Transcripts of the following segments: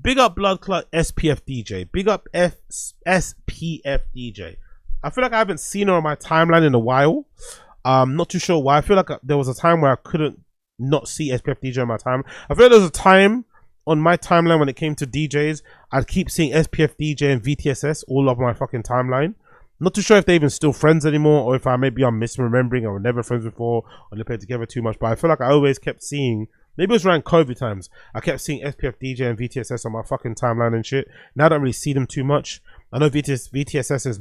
Big up Blood Clot SPF DJ. Big up SPF DJ. I feel like I haven't seen her on my timeline in a while. Not too sure why. I feel like there was a time where I couldn't not see SPF DJ on my time. I feel like there was a time on my timeline when it came to DJs, I'd keep seeing SPF DJ and VTSS all over my fucking timeline. Not too sure if they're even still friends anymore, or if I'm misremembering, or were never friends before, or they played together too much. But I feel like I always kept seeing, maybe it was around COVID times, I kept seeing SPF DJ and VTSS on my fucking timeline and shit. Now I don't really see them too much. I know VTSS is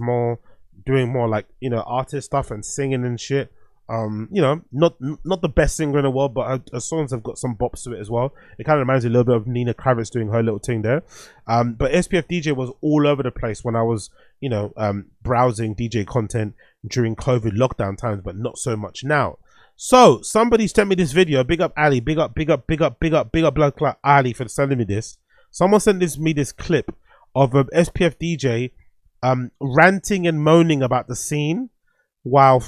doing more like, you know, artist stuff and singing and shit. You know, not the best singer in the world, but her songs have got some bops to it as well. It kind of reminds me a little bit of Nina Kravitz doing her little thing there. But SPF DJ was all over the place when I was, you know, browsing DJ content during COVID lockdown times, but not so much now. So somebody sent me this video. Big up Ali, big up Blood Clot Ali for sending me this. Someone sent me this clip of SPF DJ ranting and moaning about the scene while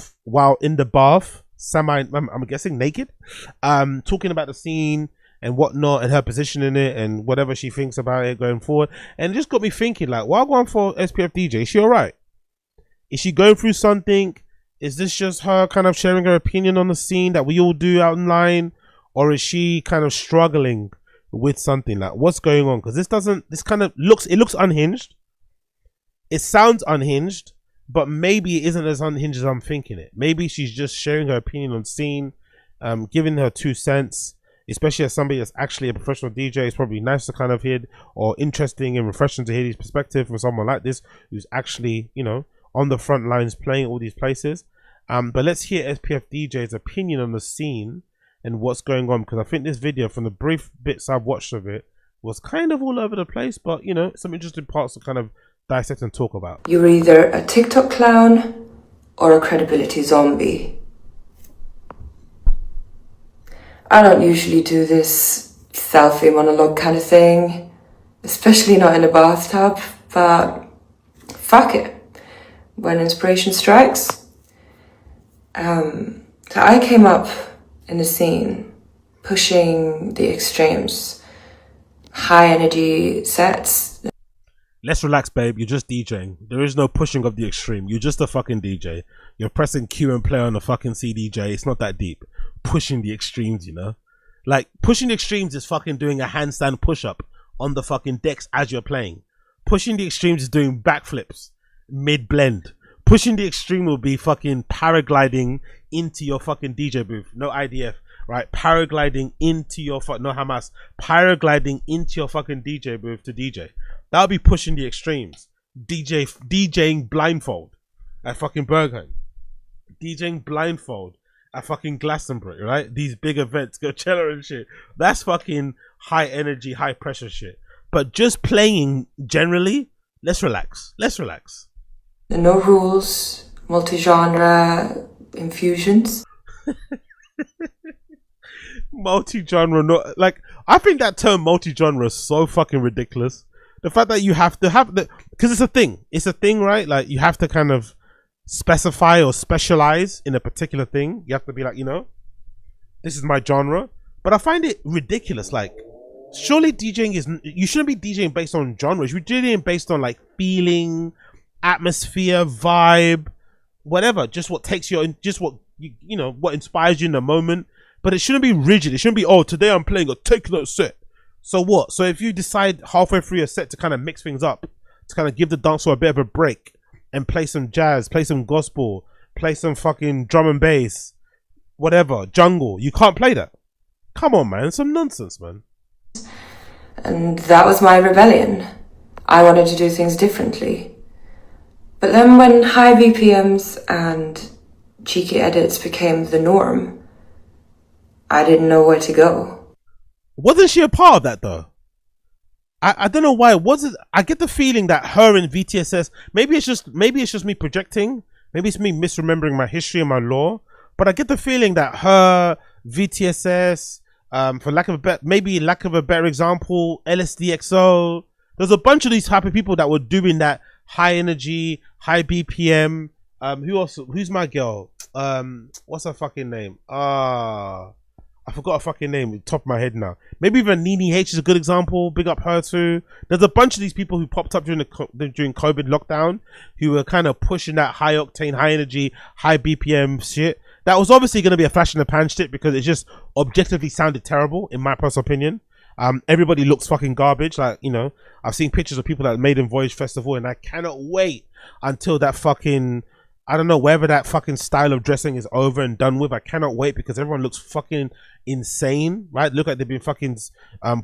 in the bath, I'm guessing naked, talking about the scene and whatnot and her position in it and whatever she thinks about it going forward. And it just got me thinking, like, why going for SPF DJ? Is she all right? Is she going through something? Is this just her kind of sharing her opinion on the scene that we all do out online, or is she kind of struggling with something? Like, what's going on? Because this kind of looks unhinged. It sounds unhinged, but maybe it isn't as unhinged as I'm thinking it. Maybe she's just sharing her opinion on scene, giving her 2 cents, especially as somebody that's actually a professional DJ. It's probably nice to kind of hear, or interesting and refreshing to hear his perspective from someone like this, who's actually, you know, on the front lines playing all these places. But let's hear SPF DJ's opinion on the scene and what's going on, because I think this video, from the brief bits I've watched of it, was kind of all over the place, but, you know, some interesting parts to kind of dissect and talk about. You're either a TikTok clown or a credibility zombie. I don't usually do this selfie monologue kind of thing, especially not in a bathtub, but fuck it. When inspiration strikes. So I came up in the scene pushing the extremes, high energy sets. Let's relax, babe. You're just DJing. There is no pushing of the extreme. You're just a fucking DJ. You're pressing Q and play on a fucking CDJ. It's not that deep. Pushing the extremes, you know? Like, pushing the extremes is fucking doing a handstand push-up on the fucking decks as you're playing. Pushing the extremes is doing backflips mid-blend. Pushing the extreme will be fucking paragliding into your fucking DJ booth. No IDF, right? Paragliding into your no Hamas. Paragliding into your fucking DJ booth to DJ. That would be pushing the extremes. DJing blindfold at fucking Berghain. DJing blindfold at fucking Glastonbury, right? These big events, Coachella and shit. That's fucking high energy, high pressure shit. But just playing generally, let's relax. Let's relax. No rules, multi-genre infusions. Multi-genre, no, like, I think that term multi-genre is so fucking ridiculous. The fact that you have to have the, because it's a thing, right? Like, you have to kind of specify or specialize in a particular thing. You have to be like, you know, this is my genre. But I find it ridiculous. Like, surely DJing is, you shouldn't be DJing based on genres. You're DJing based on like feeling, atmosphere, vibe, whatever. Just what takes you, just what you know, what inspires you in the moment. But it shouldn't be rigid. It shouldn't be, oh, today I'm playing a techno set. So what? So if you decide halfway through your set to kind of mix things up, to kind of give the dancer a bit of a break and play some jazz, play some gospel, play some fucking drum and bass, whatever, jungle, you can't play that. Come on, man. Some nonsense, man. And that was my rebellion. I wanted to do things differently. But then when high BPMs and cheeky edits became the norm, I didn't know where to go. Wasn't she a part of that though? I don't know why. I get the feeling that her and VTSS, maybe it's just me projecting, maybe it's me misremembering my history and my lore, but I get the feeling that her, VTSS, for lack of a better example, LSDXO, there's a bunch of these type of people that were doing that high energy, high BPM. Who else? Who's my girl? What's her fucking name? I forgot her fucking name, at the top of my head now. Maybe even Nene H is a good example. Big up her too. There's a bunch of these people who popped up during COVID lockdown who were kind of pushing that high octane, high energy, high BPM shit. That was obviously going to be a flash in the pan shit because it just objectively sounded terrible, in my personal opinion. Everybody looks fucking garbage. Like, you know, I've seen pictures of people that made in Voyage Festival, and I cannot wait until that fucking, I don't know, wherever that fucking style of dressing is over and done with. I cannot wait because everyone looks fucking insane, right? Look like they've been fucking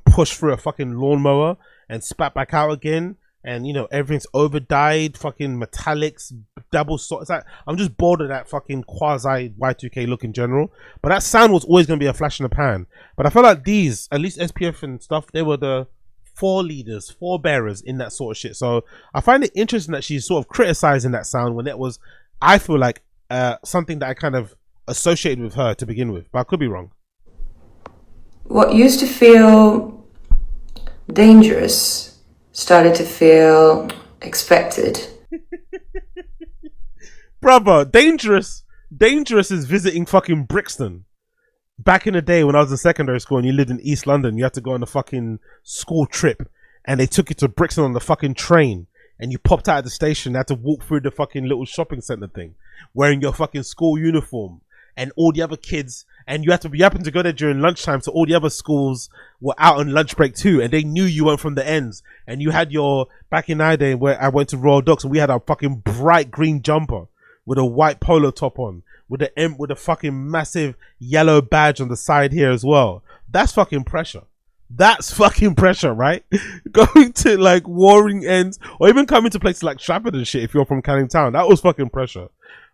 pushed through a fucking lawnmower and spat back out again. And, you know, everything's over dyed, fucking metallics, double sort. It's like, I'm just bored of that fucking quasi Y2K look in general. But that sound was always going to be a flash in the pan. But I felt like these, at least SPF and stuff, they were the forebearers in that sort of shit. So I find it interesting that she's sort of criticizing that sound when it was, I feel like, something that I kind of associated with her to begin with. But I could be wrong. What used to feel dangerous started to feel expected. Brother, dangerous is visiting fucking Brixton. Back in the day when I was in secondary school and you lived in East London, you had to go on a fucking school trip and they took you to Brixton on the fucking train and you popped out of the station and had to walk through the fucking little shopping centre thing wearing your fucking school uniform, and all the other kids, and you happened to go there during lunchtime, so all the other schools were out on lunch break too, and they knew you weren't from the ends, and you had your, back in our day where I went to Royal Docks and we had our fucking bright green jumper with a white polo top on, with a fucking massive yellow badge on the side here as well. That's fucking pressure. That's fucking pressure, right? Going to like warring ends, or even coming to places like Stratford and shit if you're from Canning Town, that was fucking pressure.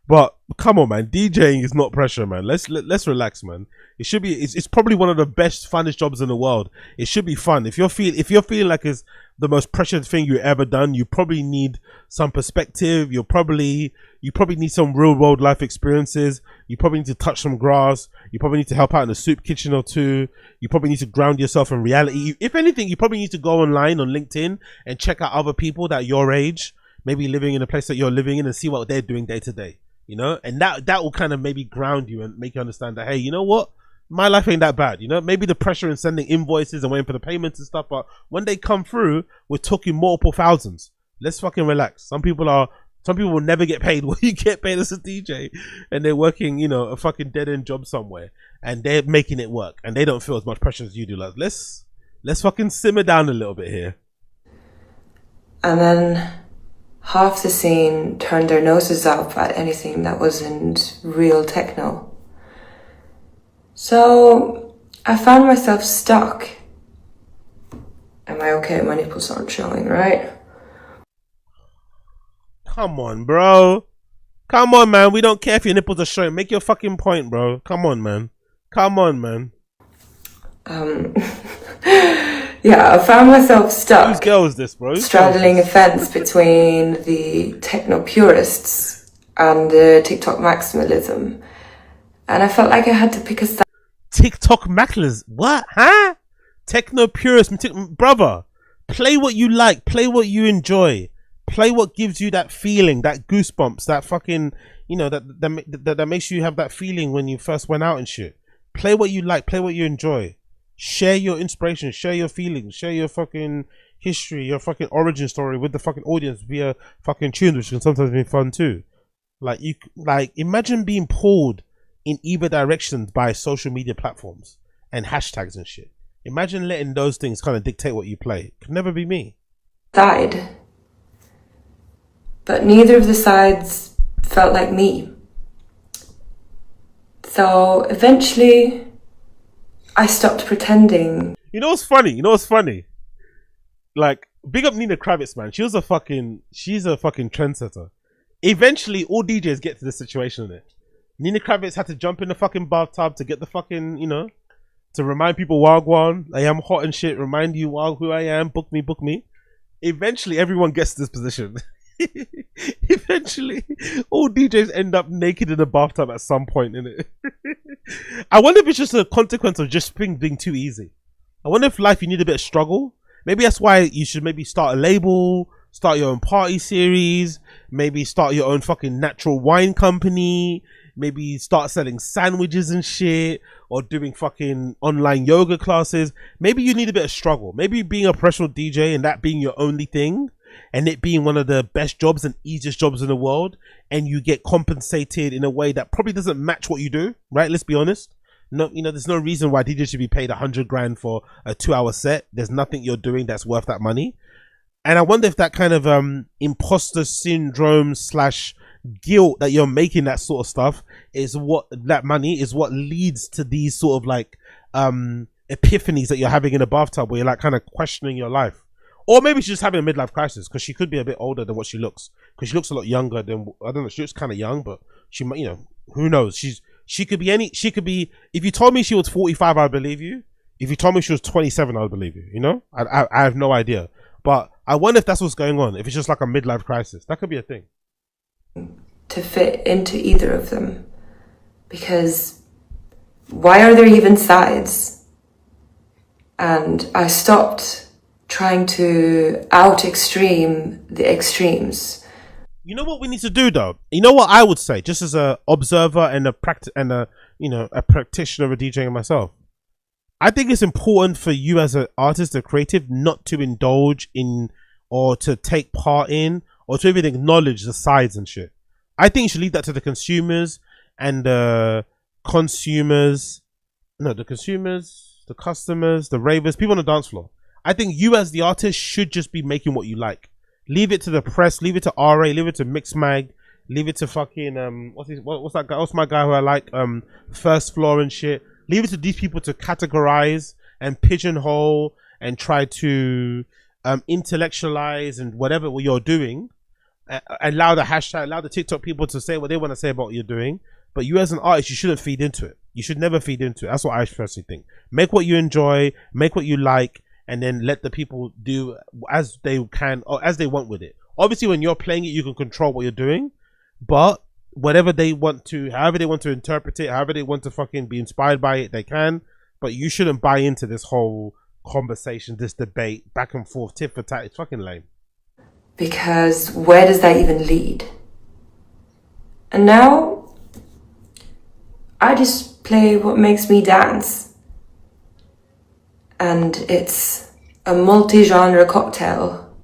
But come on, man, DJing is not pressure, man. Let's relax, man. It should be. It's probably one of the best, funnest jobs in the world. It should be fun. If you're feeling like it's the most pressured thing you ever done, you probably need some perspective. You probably need some real world life experiences. You probably need to touch some grass. You probably need to help out in a soup kitchen or two. You probably need to ground yourself in reality. If anything, you probably need to go online on LinkedIn and check out other people that are your age, maybe living in a place that you're living in, and see what they're doing day to day. You know, and that will kind of maybe ground you and make you understand that, hey, you know what? My life ain't that bad. You know, maybe the pressure in sending invoices and waiting for the payments and stuff, but when they come through, we're talking multiple thousands. Let's fucking relax. Some people will never get paid what you get paid as a DJ, and they're working, you know, a fucking dead end job somewhere, and they're making it work, and they don't feel as much pressure as you do. Like, let's fucking simmer down a little bit here. And then half the scene turned their noses up at anything that wasn't real techno. So I found myself stuck. Am I okay? My nipples aren't showing, right? Come on, bro. Come on, man. We don't care if your nipples are showing. Make your fucking point, bro. Come on, man. Come on, man. Yeah, I found myself stuck. Whose girl is this, bro? Straddling a fence between the techno purists and the TikTok maximalism. And I felt like I had to pick a side. TikTok maximalism? What? Huh? Techno purist? Brother, play what you like. Play what you enjoy. Play what gives you that feeling, that goosebumps, that fucking, you know, that makes you have that feeling when you first went out and shit. Play what you like. Play what you enjoy. Share your inspiration, share your feelings, share your fucking history, your fucking origin story with the fucking audience via fucking tunes, which can sometimes be fun too. Like, imagine being pulled in either directions by social media platforms and hashtags and shit. Imagine letting those things kind of dictate what you play. It could never be me. Side. But neither of the sides felt like me. So eventually I stopped pretending. You know what's funny? Like, big up Nina Kravitz, man. She's a fucking trendsetter. Eventually, all DJs get to this situation in it. Nina Kravitz had to jump in the fucking bathtub to get the fucking, you know, to remind people, Wagwan, I am hot and shit, remind you who I am, book me. Eventually, everyone gets to this position. Eventually, all DJs end up naked in a bathtub at some point in it. I wonder if it's just a consequence of just being too easy. I wonder if life you need a bit of struggle. Maybe that's why you should maybe start a label, start your own party series, maybe start your own fucking natural wine company, maybe start selling sandwiches and shit, or doing fucking online yoga classes. Maybe you need a bit of struggle. Maybe being a professional DJ and that being your only thing, and it being one of the best jobs and easiest jobs in the world, and you get compensated in a way that probably doesn't match what you do, right? Let's be honest. No, you know, there's no reason why DJs should be paid 100 grand for a 2-hour set. There's nothing you're doing that's worth that money. And I wonder if that kind of imposter syndrome / guilt that you're making that sort of stuff is what that money is what leads to these sort of like epiphanies that you're having in a bathtub, where you're like kind of questioning your life. Or maybe she's just having a midlife crisis, because she could be a bit older than what she looks, because she looks a lot younger than, I don't know, she looks kind of young, but she might, you know, who knows. She could be, if you told me she was 45, I'd believe you. If you told me she was 27, I would believe you, you know? I have no idea. But I wonder if that's what's going on, if it's just like a midlife crisis. That could be a thing. To fit into either of them. Because why are there even sides? And I stopped trying to out extreme the extremes. You know what we need to do though? You know what I would say, just as a observer and a practitioner of DJing myself? I think it's important for you as an artist, a creative, not to indulge in or to take part in or to even acknowledge the sides and shit. I think you should leave that to the consumers and the customers, the ravers, people on the dance floor. I think you as the artist should just be making what you like. Leave it to the press, leave it to RA, leave it to Mixmag, leave it to fucking what's that guy? What's my guy who I like? First Floor and shit. Leave it to these people to categorize and pigeonhole and try to intellectualize and whatever you're doing. Allow the hashtag, allow the TikTok people to say what they want to say about what you're doing. But you as an artist, you shouldn't feed into it. You should never feed into it. That's what I personally think. Make what you enjoy, make what you like, and then let the people do as they can or as they want with it. Obviously, when you're playing it, you can control what you're doing. But whatever they want to, however they want to interpret it, however they want to fucking be inspired by it, they can. But you shouldn't buy into this whole conversation, this debate, back and forth, tit for tat. It's fucking lame. Because where does that even lead? And now, I just play what makes me dance. And it's a multi-genre cocktail.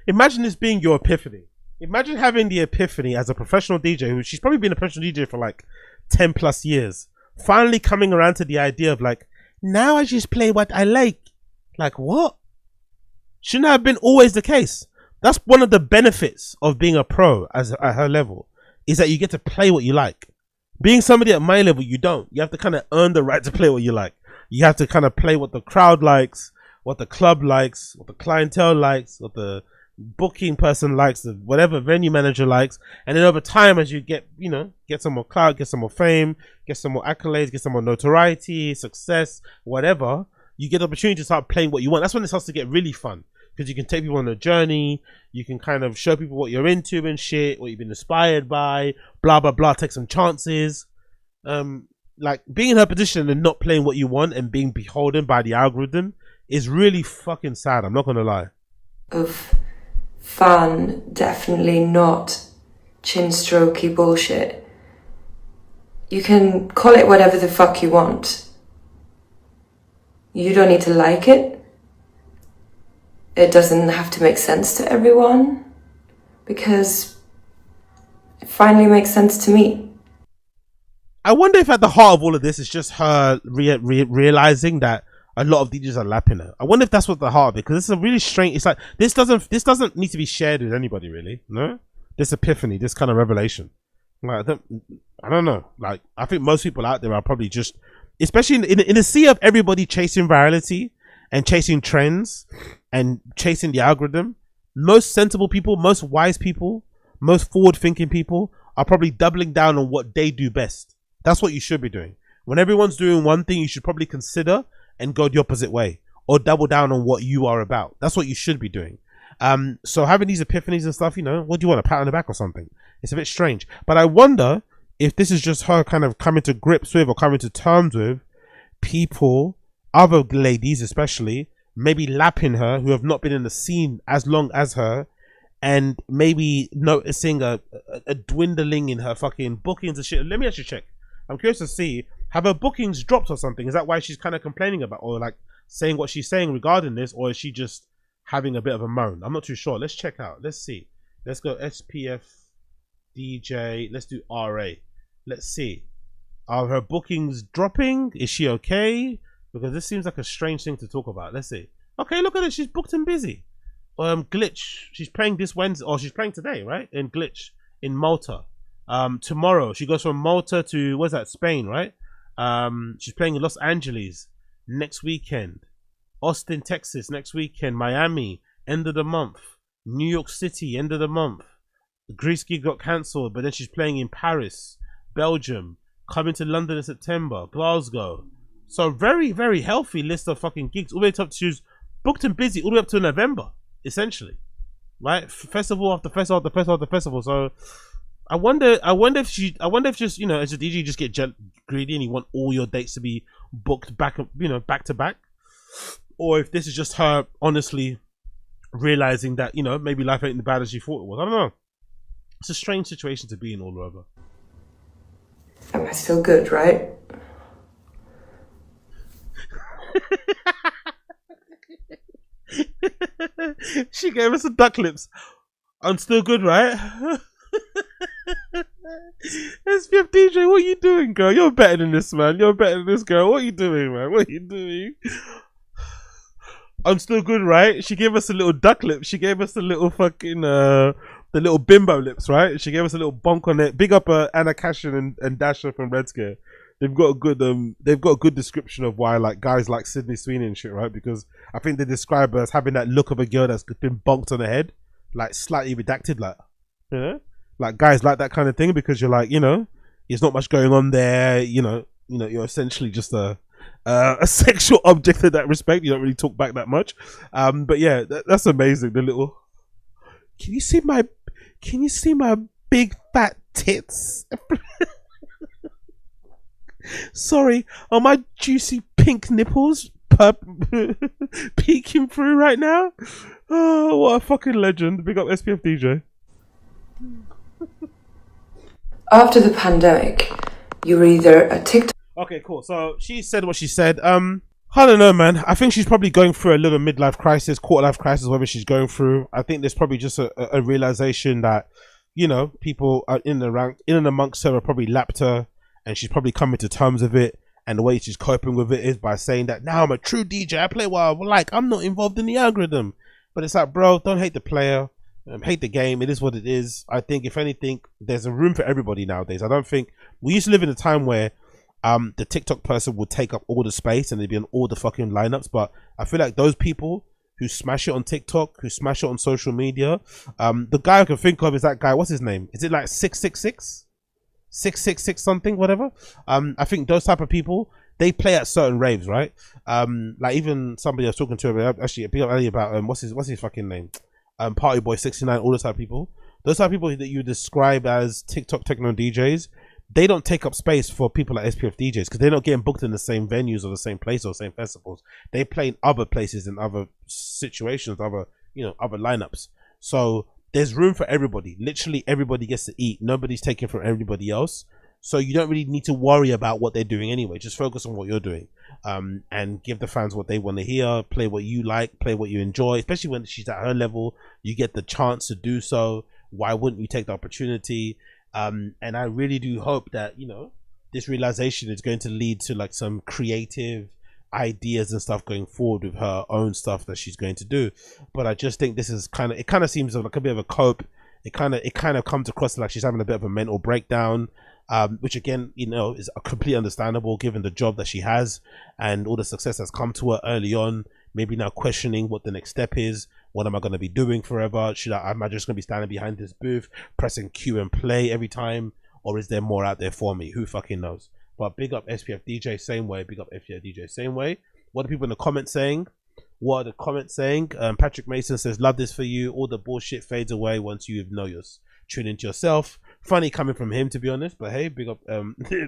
Imagine this being your epiphany. Imagine having the epiphany as a professional DJ, who she's probably been a professional DJ for like 10 plus years. Finally coming around to the idea of like, now I just play what I like. Like what? Shouldn't that have been always the case? That's one of the benefits of being a pro at her level, is that you get to play what you like. Being somebody at my level, you don't. You have to kind of earn the right to play what you like. You have to kind of play what the crowd likes, what the club likes, what the clientele likes, what the booking person likes, whatever venue manager likes. And then over time, as you get some more clout, get some more fame, get some more accolades, get some more notoriety, success, whatever, you get the opportunity to start playing what you want. That's when it starts to get really fun, because you can take people on a journey. You can kind of show people what you're into and shit, what you've been inspired by, blah blah blah, take some chances. Like being in her position and not playing what you want and being beholden by the algorithm is really fucking sad, I'm not gonna lie. Of fun, definitely not chin strokey bullshit. You can call it whatever the fuck you want. You don't need to like it. It doesn't have to make sense to everyone, because it finally makes sense to me. I wonder if at the heart of all of this is just her realizing that a lot of DJs are lapping her. I wonder if that's what the heart of it, because it's a really strange. It's like this doesn't need to be shared with anybody, really. No, this epiphany, this kind of revelation. Like I don't know. Like I think most people out there are probably just, especially in a sea of everybody chasing virality and chasing trends and chasing the algorithm. Most sensible people, most wise people, most forward-thinking people are probably doubling down on what they do best. That's what you should be doing. When everyone's doing one thing, you should probably consider and go the opposite way, or double down on what you are about. That's what you should be doing. So having these epiphanies and stuff, what do you want, a pat on the back or something? It's a bit strange. But I wonder if this is just her kind of coming to grips with or coming to terms with people, other ladies especially, maybe lapping her, who have not been in the scene as long as her, and maybe noticing a dwindling in her fucking bookings and shit. Let me actually check. I'm curious to see, have her bookings dropped or something? Is that why she's kind of complaining about, or like saying what she's saying regarding this, or is she just having a bit of a moan? I'm not too sure. Let's check out. Let's see. Let's go SPF DJ. Let's do RA. Let's see. Are her bookings dropping? Is she okay? Because this seems like a strange thing to talk about. Let's see. Okay, look at it. She's booked and busy. Glitch. She's playing this Wednesday, or she's playing today, right? In Glitch in Malta. Tomorrow she goes from Malta to, what's that? Spain, right? She's playing in Los Angeles next weekend. Austin, Texas next weekend. Miami end of the month. New York City end of the month. The Greece gig got cancelled, but then she's playing in Paris, Belgium. Coming to London in September, Glasgow. So very, very healthy list of fucking gigs. All the way up to, she's booked and busy all the way up to November, essentially. Right? Festival after festival after festival after festival. So I wonder if just, you know, as a DJ you just get greedy and you want all your dates to be booked back, you know, back to back. Or if this is just her honestly realizing that, you know, maybe life ain't as bad as she thought it was. I don't know. It's a strange situation to be in all over. That must feel good, right? She gave us a duck lips. I'm still good, right? SPF DJ, what are you doing, girl? You're better than this, man. You're better than this, girl. What are you doing, man? What are you doing? I'm still good, right? She gave us a little duck lip. She gave us a little fucking the little bimbo lips, right? She gave us a little bonk on it. Big up Anna Cashin and Dasher from Red Scare. They've got a good description of why like guys like Sydney Sweeney and shit, right? Because I think they describe her as having that look of a girl that's been bonked on the head, like slightly redacted, like, you know, like guys like that kind of thing, because you're like, you know, there's not much going on there, you know, you're essentially just a sexual object in that respect. You don't really talk back that much, but yeah, that's amazing. The little, can you see my big fat tits? Sorry, are my juicy pink nipples peeking through right now? Oh, what a fucking legend. Big up SPF DJ. After the pandemic, you were either a TikTok. Okay, cool. So she said what she said. I don't know, man. I think she's probably going through a little midlife crisis, quarter life crisis, whatever she's going through. I think there's probably just a realization that, you know, people are in and amongst her are probably lapped her, and she's probably coming to terms with it. And the way she's coping with it is by saying that now I'm a true DJ. I play what I like. I'm not involved in the algorithm. But it's like, bro, don't hate the player. Hate the game. It is what it is. I think if anything, there's a room for everybody nowadays. I don't think we used to live in a time where the TikTok person would take up all the space and they'd be on all the fucking lineups. But I feel like those people who smash it on TikTok, who smash it on social media, the guy I can think of is that guy. What's his name? Is it like 666? 666 something, whatever. I think those type of people, they play at certain raves, right? Like even somebody I was talking to actually about what's his fucking name? Party Boy 69, all those type of people. Those type of people that you describe as TikTok techno DJs, they don't take up space for people like SPF DJs because they're not getting booked in the same venues or the same place or the same festivals. They play in other places, in other situations, other lineups. So there's room for everybody. Literally everybody gets to eat. Nobody's taking from everybody else. So you don't really need to worry about what they're doing anyway. Just focus on what you're doing, and give the fans what they want to hear. Play what you like. Play what you enjoy. Especially when she's at her level, you get the chance to do so. Why wouldn't you take the opportunity? And I really do hope that, you know, this realization is going to lead to like some creative ideas and stuff going forward with her own stuff that she's going to do. But I just think this is it kind of seems like a bit of a cope. It kind of comes across like she's having a bit of a mental breakdown, which again, you know, is completely understandable given the job that she has and all the success that's come to her early on. Maybe now questioning what the next step is. What am I going to be doing forever? Am I just going to be standing behind this booth pressing Q and play every time, or is there more out there for me? Who fucking knows? But big up SPF DJ same way. Big up SPF DJ same way. What are people in the comments saying? What are the comments saying? Patrick Mason says, love this for you. All the bullshit fades away once you know you're tuning into yourself. Funny coming from him, to be honest. But hey, big up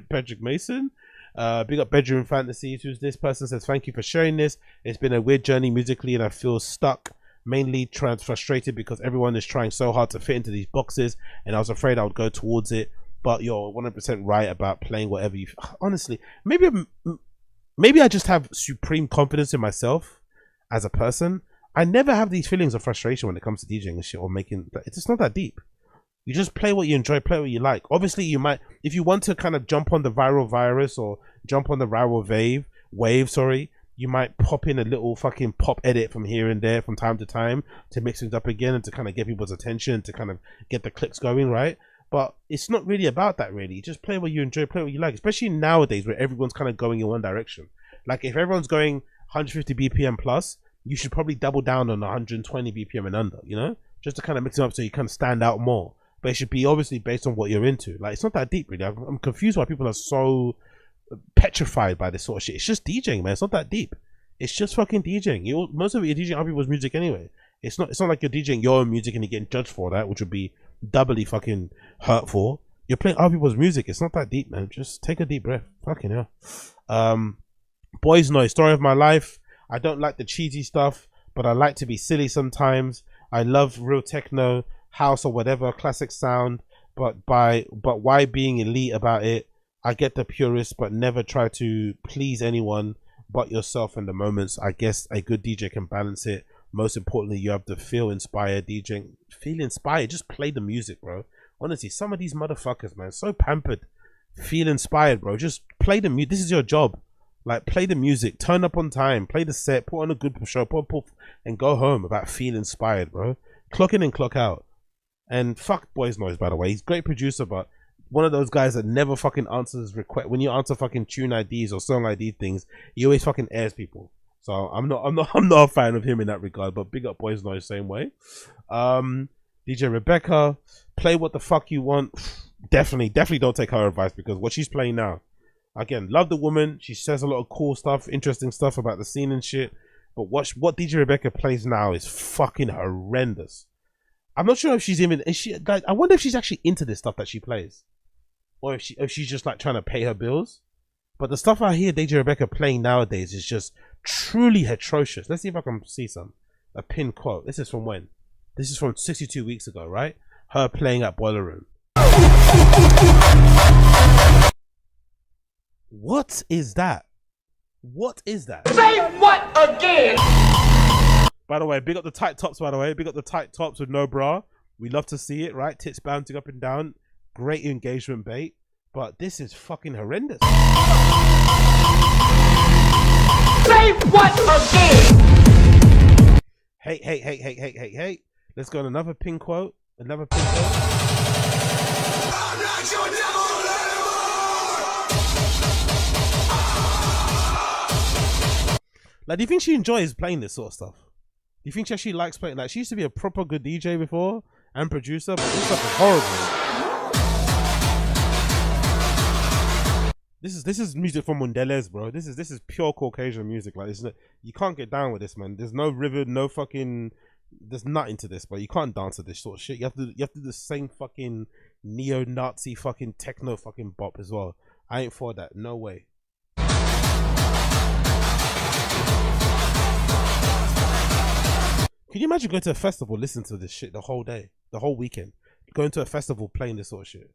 Patrick Mason. Big up Bedroom Fantasies. Who's this person? Says, thank you for sharing this. It's been a weird journey musically and I feel stuck. mainly frustrated because everyone is trying so hard to fit into these boxes, and I was afraid I would go towards it. But you're 100% right about playing whatever you. Honestly, maybe I just have supreme confidence in myself as a person. I never have these feelings of frustration when it comes to DJing and shit or making. It's just not that deep. You just play what you enjoy, play what you like. Obviously, you might, if you want to kind of jump on the viral virus or jump on the viral wave, sorry, you might pop in a little fucking pop edit from here and there from time to time to mix things up again and to kind of get people's attention, to kind of get the clicks going, right? But it's not really about that, really. Just play what you enjoy, play what you like, especially nowadays where everyone's kind of going in one direction. Like if everyone's going 150 BPM plus, you should probably double down on 120 BPM and under, you know, just to kind of mix it up so you kind of stand out more. But it should be obviously based on what you're into. Like, it's not that deep, really. I'm confused why people are so petrified by this sort of shit. It's just DJing, man. It's not that deep. It's just fucking DJing. Most of it, you're DJing other people's music anyway. It's not like you're DJing your own music and you're getting judged for that, which would be doubly fucking hurtful. You're playing other people's music. It's not that deep, man. Just take a deep breath. Fucking hell. Boys Noise, story of my life. I don't like the cheesy stuff, but I like to be silly sometimes. I love real techno, house or whatever, classic sound, but why being elite about it? I get the purist, but never try to please anyone but yourself in the moments. I guess a good DJ can balance it. Most importantly, you have to feel inspired. DJing, feel inspired, just play the music, bro. Honestly, some of these motherfuckers, man, so pampered. Feel inspired, bro. Just play the music. This is your job. Like, play the music, turn up on time, play the set, put on a good show, and go home about feel inspired, bro. Clock in and clock out. And fuck Boys Noise, by the way. He's a great producer, but one of those guys that never fucking answers request. When you answer fucking tune IDs or song ID things, he always fucking airs people. So I'm not a fan of him in that regard. But big up Boys Noise same way. DJ Rebecca, play what the fuck you want. Definitely don't take her advice, because what she's playing now. Again, love the woman. She says a lot of cool stuff, interesting stuff about the scene and shit. But what DJ Rebecca plays now is fucking horrendous. I'm not sure if she's even. Is she? Like, I wonder if she's actually into this stuff that she plays, or if she's just like trying to pay her bills. But the stuff I hear DJ Rebecca playing nowadays is just truly atrocious. Let's see if I can see a pin quote. This is from when? This is from 62 weeks ago, right? Her playing at Boiler Room. What is that? What is that? Say what again? By the way, big up the tight tops, by the way. Big up the tight tops with no bra. We love to see it, right? Tits bouncing up and down. Great engagement bait. But this is fucking horrendous. Say what again? Hey. Let's go on another pin quote. Another pin quote. I'm not your devil anymore. Like, do you think she enjoys playing this sort of stuff? Do you think she actually likes playing? Like, she used to be a proper good DJ before and producer, but this stuff is horrible. This is music from Mundeles, bro. This is pure Caucasian music. Like, you can't get down with this, man. There's no rhythm, no fucking. There's nothing to this, but you can't dance to this sort of shit. You have to do the same fucking neo-Nazi fucking techno fucking bop as well. I ain't for that. No way. Can you imagine going to a festival, listening to this shit the whole day, the whole weekend? Going to a festival playing this sort of shit.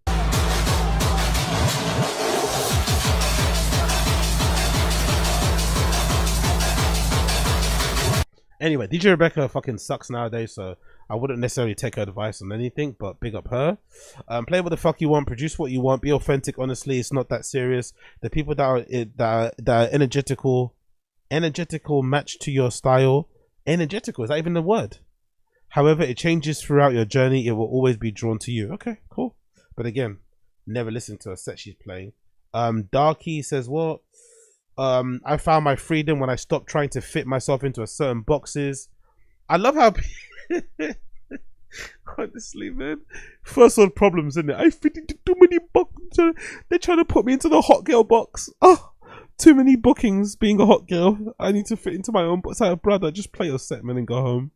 Anyway, DJ Rebecca fucking sucks nowadays, so I wouldn't necessarily take her advice on anything, but big up her. Play what the fuck you want, produce what you want, be authentic. Honestly, it's not that serious. The people that are energetical match to your style. Energetical, is that even the word? However, it changes throughout your journey. It will always be drawn to you. Okay, cool. But again, never listen to a set she's playing. Darky says, what? I found my freedom when I stopped trying to fit myself into a certain boxes. I love how honestly, man, first world problems, isn't it? I fit into too many boxes. They're trying to put me into the hot girl box. Oh, too many bookings being a hot girl. I need to fit into my own box. Like, brother, just play your set, man, and go home.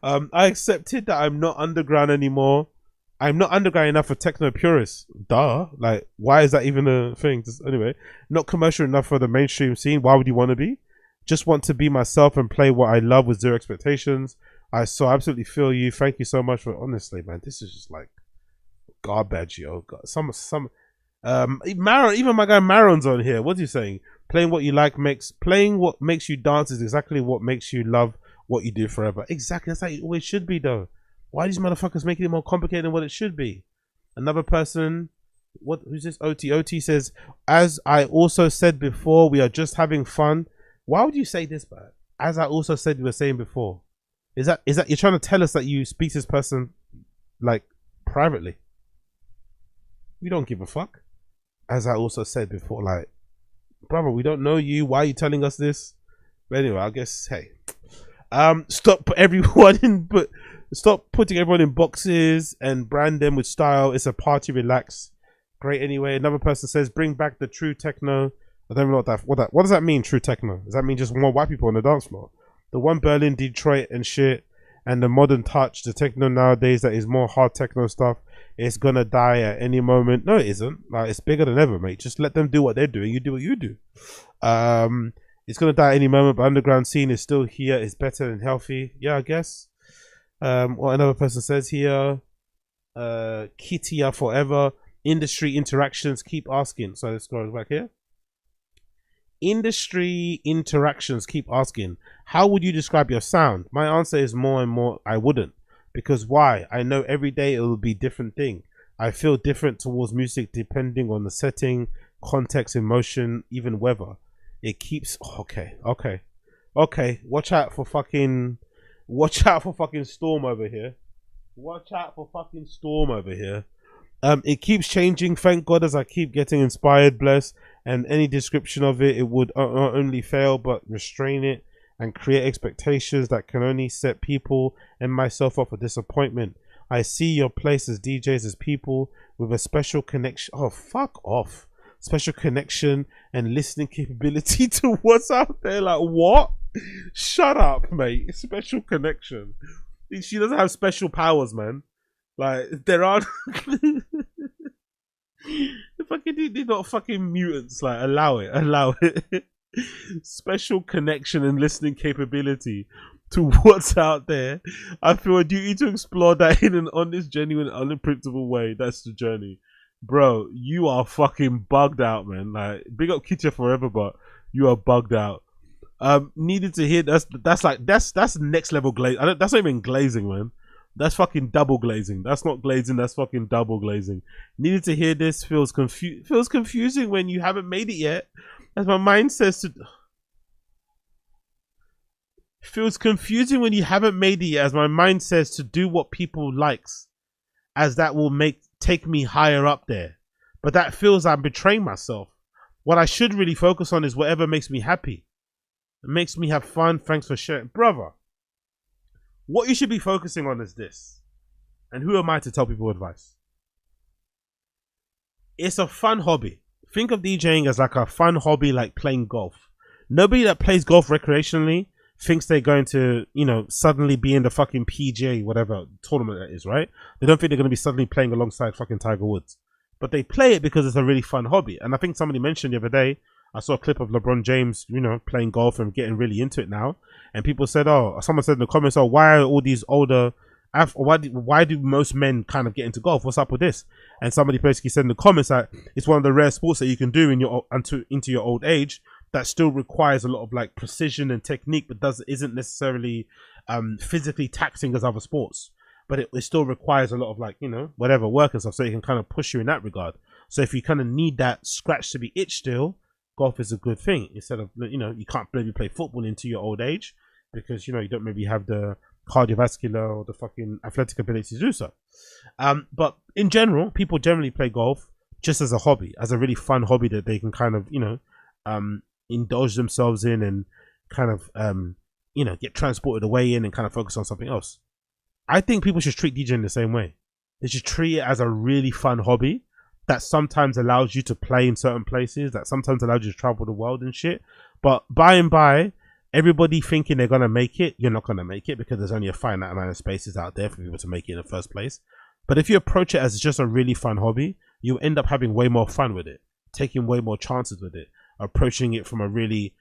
I accepted that I'm not underground anymore. I'm not underground enough for techno purists. Duh. Like, why is that even a thing? Anyway, not commercial enough for the mainstream scene. Why would you want to be? Just want to be myself and play what I love with zero expectations. I so absolutely feel you. Thank you so much for honestly, man. This is just like garbage, yo. Some Maron, even my guy Maron's on here. What's he saying? Playing what makes you dance is exactly what makes you love what you do forever. Exactly, that's how it always should be, though. Why are these motherfuckers making it more complicated than what it should be? Another person, who's this? OT says, as I also said before, we are just having fun. Why would you say this, bad? As I also said, we were saying before. Is that you're trying to tell us that you speak to this person like privately? We don't give a fuck. As I also said before, like, brother, we don't know you. Why are you telling us this? But anyway, I guess, hey, stop putting everyone in boxes and brand them with style. It's a party, relax. Great anyway. Another person says, bring back the true techno. I don't know what does that mean, true techno? Does that mean just more white people on the dance floor? The one Berlin, Detroit and shit, and the modern touch, the techno nowadays that is more hard techno stuff, it's gonna die at any moment. No, it isn't. Like, it's bigger than ever, mate. Just let them do what they're doing. You do what you do. It's gonna die at any moment, but underground scene is still here. It's better and healthy. Yeah, I guess. What another person says here, Kitty forever. Industry interactions keep asking. So let's go back here. Industry interactions keep asking, how would you describe your sound? My answer is more and more I wouldn't. Because why? I know every day it will be a different thing. I feel different towards music depending on the setting, context, emotion, even weather. It keeps okay. Watch out for fucking Storm over here. Watch out for fucking Storm over here. It keeps changing. Thank God, as I keep getting inspired, bless. And any description of it would not only fail but restrain it and create expectations that can only set people and myself up for disappointment. I see your place as DJs as people with a special connection. Oh, fuck off. Special connection and listening capability to what's out there. Like, what? Shut up, mate. Special connection. She doesn't have special powers, man. Like, there aren't. They're not fucking mutants. Like, allow it. Special connection and listening capability to what's out there. I feel a duty to explore that in an honest, genuine, unpredictable way. That's the journey. Bro, you are fucking bugged out, man. Like, big up Kitcha forever, but you are bugged out. Needed to hear that's next level glaze. That's not even glazing, man. That's fucking double glazing. That's not glazing, that's fucking double glazing. Needed to hear this. Feels confusing when you haven't made it yet. As my mind says to... Feels confusing when you haven't made it yet, as my mind says to do what people likes, as that will take me higher up there. But that feels I'm betraying myself. What I should really focus on is whatever makes me happy. It makes me have fun. Thanks for sharing. Brother, what you should be focusing on is this. And who am I to tell people advice? It's a fun hobby. Think of DJing as like a fun hobby, like playing golf. Nobody that plays golf recreationally thinks they're going to, suddenly be in the fucking PGA, whatever tournament that is, right? They don't think they're going to be suddenly playing alongside fucking Tiger Woods. But they play it because it's a really fun hobby. And I think somebody mentioned the other day, I saw a clip of LeBron James, playing golf and getting really into it now. And people said, someone said in the comments, why are all these older, why do most men kind of get into golf? What's up with this? And somebody basically said in the comments that it's one of the rare sports that you can do into your old age that still requires a lot of like precision and technique, but isn't necessarily physically taxing as other sports. But it still requires a lot of like, whatever work and stuff, so it can kind of push you in that regard. So if you kind of need that scratch to be itched still, golf is a good thing. Instead of, you can't maybe play football into your old age because, you don't maybe have the cardiovascular or the fucking athletic ability to do so. But in general, people generally play golf just as a hobby, as a really fun hobby that they can kind of, indulge themselves in and kind of, get transported away in and kind of focus on something else. I think people should treat DJing the same way. They should treat it as a really fun hobby that sometimes allows you to play in certain places, that sometimes allows you to travel the world and shit. But by and by, everybody thinking they're going to make it, you're not going to make it because there's only a finite amount of spaces out there for people to make it in the first place. But if you approach it as just a really fun hobby, you end up having way more fun with it, taking way more chances with it, approaching it from a really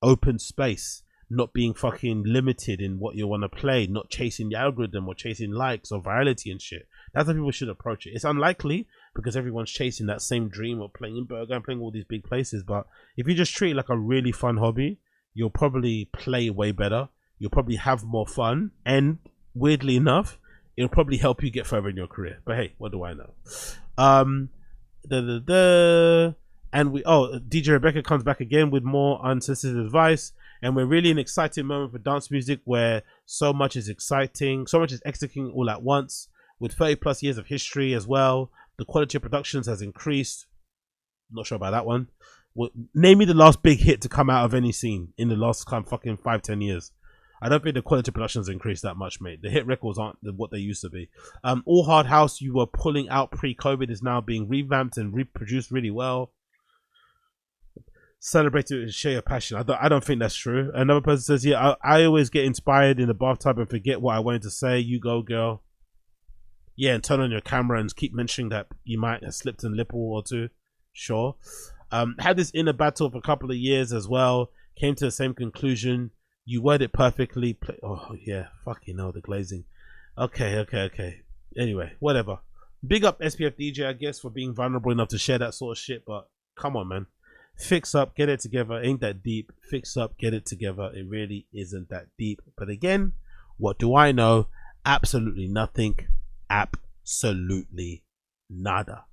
open space, not being fucking limited in what you want to play, not chasing the algorithm or chasing likes or virality and shit. That's how people should approach it. It's unlikely because everyone's chasing that same dream of playing in Burger and playing all these big places. But if you just treat it like a really fun hobby, you'll probably play way better. You'll probably have more fun. And weirdly enough, it'll probably help you get further in your career. But hey, what do I know? And DJ Rebecca comes back again with more unsolicited advice. And we're really in an exciting moment for dance music where so much is exciting, so much is executing all at once. With 30 plus years of history as well, the quality of productions has increased. Not sure about that one. Name me the last big hit to come out of any scene in the last fucking 5-10 years. I don't think the quality of productions increased that much, mate. The hit records aren't what they used to be. All Hard House you were pulling out pre-COVID is now being revamped and reproduced really well. Celebrate it and share your passion. I don't think that's true. Another person says, yeah, I always get inspired in the bathtub and forget what I wanted to say. You go, girl. Yeah, and turn on your camera and keep mentioning that you might have slipped a nipple or two. Sure. Had this inner battle for a couple of years as well. Came to the same conclusion. You word it perfectly. Oh, yeah. Fucking hell, the glazing. Okay. Anyway, whatever. Big up SPF DJ, I guess, for being vulnerable enough to share that sort of shit. But come on, man. Fix up, get it together. Ain't that deep. Fix up, get it together. It really isn't that deep. But again, what do I know? Absolutely nothing. Absolutely nada.